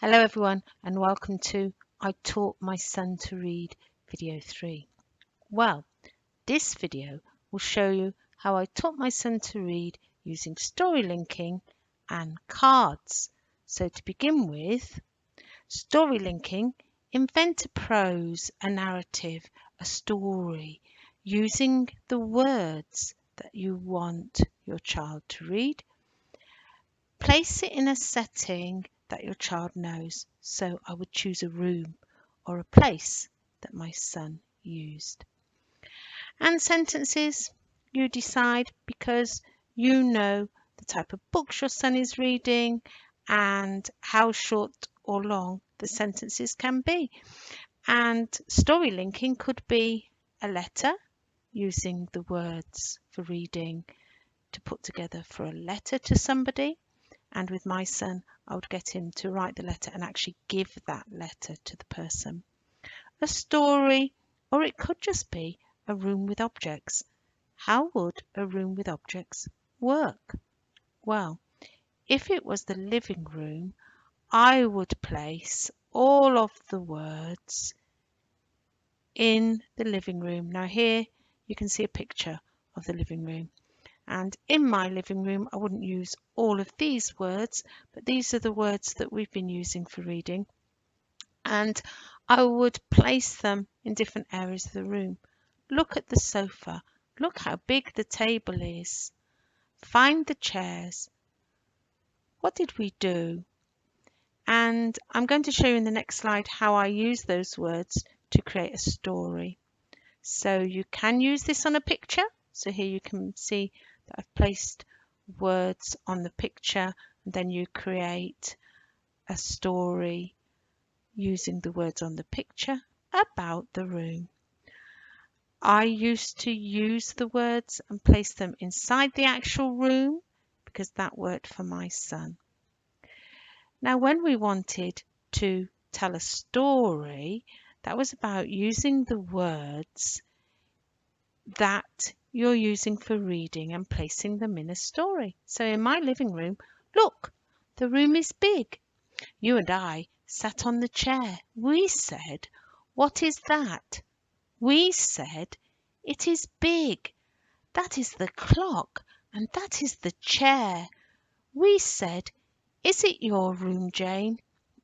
Hello everyone and welcome to I Taught My Son to Read video 3. Well, this video will show you how I taught my son to read using story linking and cards. So to begin with, story linking, invent a prose, a narrative, a story using the words that you want your child to read. Place it in a setting that your child knows. So I would choose a room or a place that my son used. And sentences, you decide because you know the type of books your son is reading and how short or long the sentences can be. And story linking could be a letter using the words for reading to put together for a letter to somebody. And with my son, I would get him to write the letter and actually give that letter to the person. A story, or it could just be a room with objects. How would a room with objects work? Well, if it was the living room, I would place all of the words in the living room. Now here you can see a picture of the living room. And in my living room, I wouldn't use all of these words, but these are the words that we've been using for reading. And I would place them in different areas of the room. Look at the sofa. Look how big the table is. Find the chairs. What did we do? And I'm going to show you in the next slide how I use those words to create a story. So you can use this on a picture. So here you can see that I've placed words on the picture and then you create a story using the words on the picture about the room. I used to use the words and place them inside the actual room because that worked for my son. Now when we wanted to tell a story, that was about using the words that you're using for reading and placing them in a story. So in my living room, look, the room is big. You and I sat on the chair. We said, what is that? We said, it is big. That is the clock and that is the chair. We said, is it your room, Jane?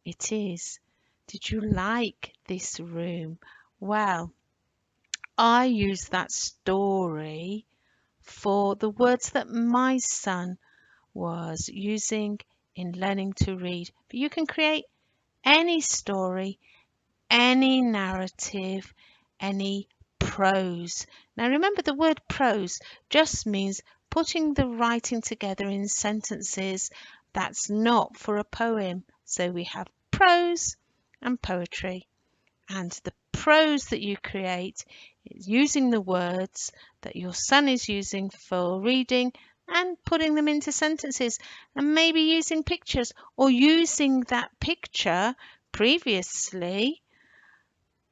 It is. Did you like this room? Well, I use that story for the words that my son was using in learning to read. But you can create any story, any narrative, any prose. Now remember, the word prose just means putting the writing together in sentences. That's not for a poem. So we have prose and poetry. And the prose that you create is using the words that your son is using for reading and putting them into sentences, and maybe using pictures or using that picture previously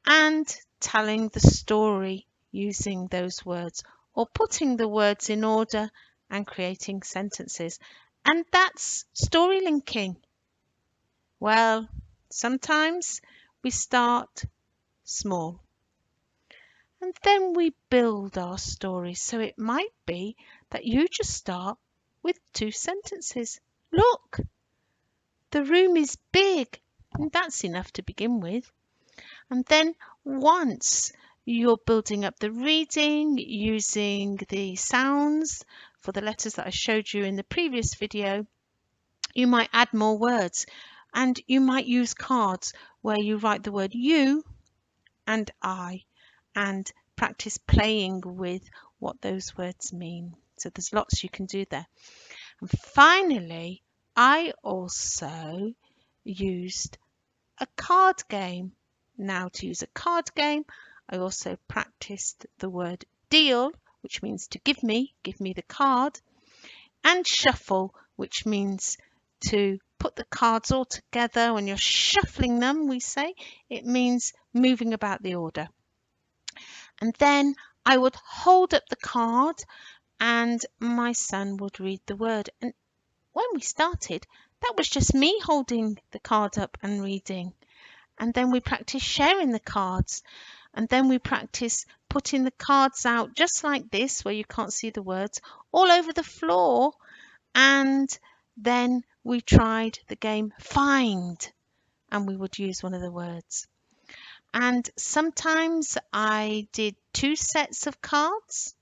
and telling the story using those words, or putting the words in order and creating sentences. And that's story linking. Well, sometimes we start small and then we build our story. So it might be that you just start with 2 sentences. Look, the room is big, and that's enough to begin with. And then once you're building up the reading using the sounds for the letters that I showed you in the previous video, you might add more words, and you might use cards where you write the word you and I and practice playing with what those words mean. So there's lots you can do there. And finally, I also used a card game. Now, to use a card game, I also practiced the word deal, which means to give me the card, and shuffle, which means to put the cards all together. When you're shuffling them, we say, it means moving about the order. And then I would hold up the card and my son would read the word. And when we started, that was just me holding the card up and reading. And then we practice sharing the cards. And then we practice putting the cards out just like this, where you can't see the words, all over the floor. And then we tried the game Find, and we would use one of the words. And sometimes I did 2 sets of cards.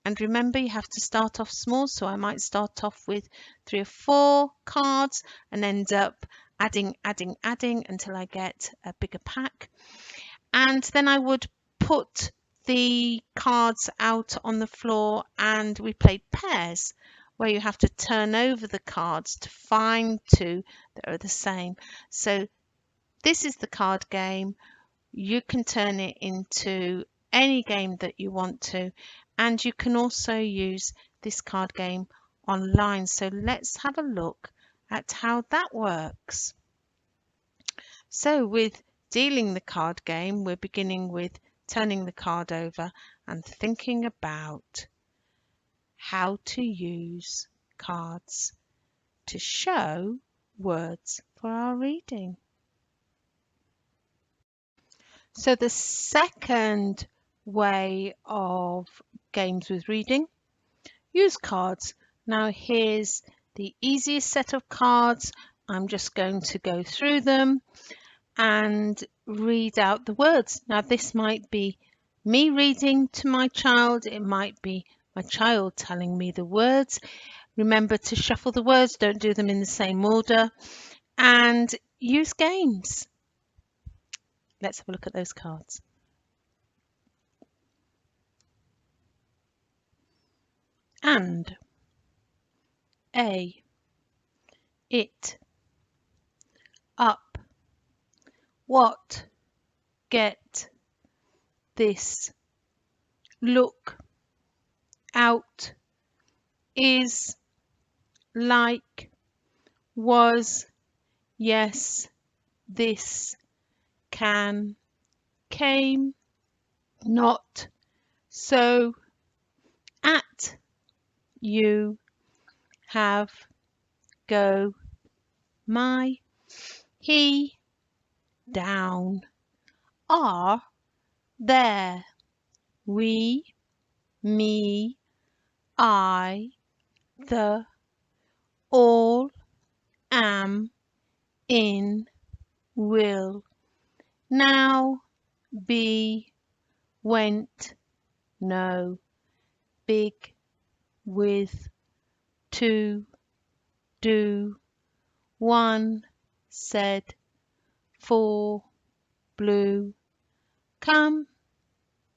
And remember, you have to start off small, so I might start off with 3 or 4 cards and end up adding until I get a bigger pack. And then I would put the cards out on the floor, and we played pairs, where you have to turn over the cards to find 2 that are the same. So this is the card game. You can turn it into any game that you want to, and you can also use this card game online. So let's have a look at how that works. So with dealing the card game, we're beginning with turning the card over and thinking about how to use cards to show words for our reading. So the second way of games with reading, use cards. Now here's the easiest set of cards. I'm just going to go through them and read out the words. Now this might be me reading to my child, it might be my child telling me the words. Remember to shuffle the words, don't do them in the same order, and use games. Let's have a look at those cards. And, a, it, up, what, get, this, look, out, is, like, was, yes, this, can, came, not, so, at, you, have, go, my, he, down, are, there, we, me, I, the, all, am, in, will, now, be, went, no, big, with, to, do, one, said, for, blue, come,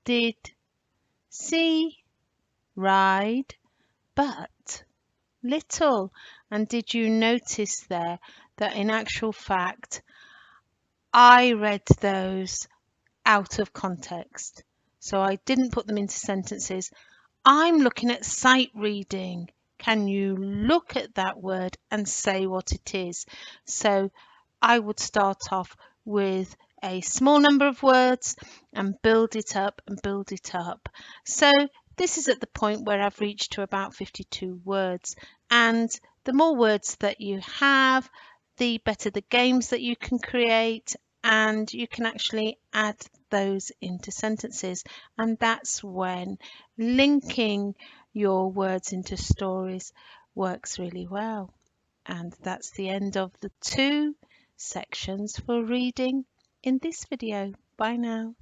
did, see, ride, but, little. And did you notice there that in actual fact I read those out of context? So I didn't put them into sentences. I'm looking at sight reading. Can you look at that word and say what it is? So I would start off with a small number of words and build it up and build it up. So this is at the point where I've reached to about 52 words, and the more words that you have, the better the games that you can create, and you can actually add those into sentences. And that's when linking your words into stories works really well. And that's the end of the 2 sections for reading in this video. Bye now.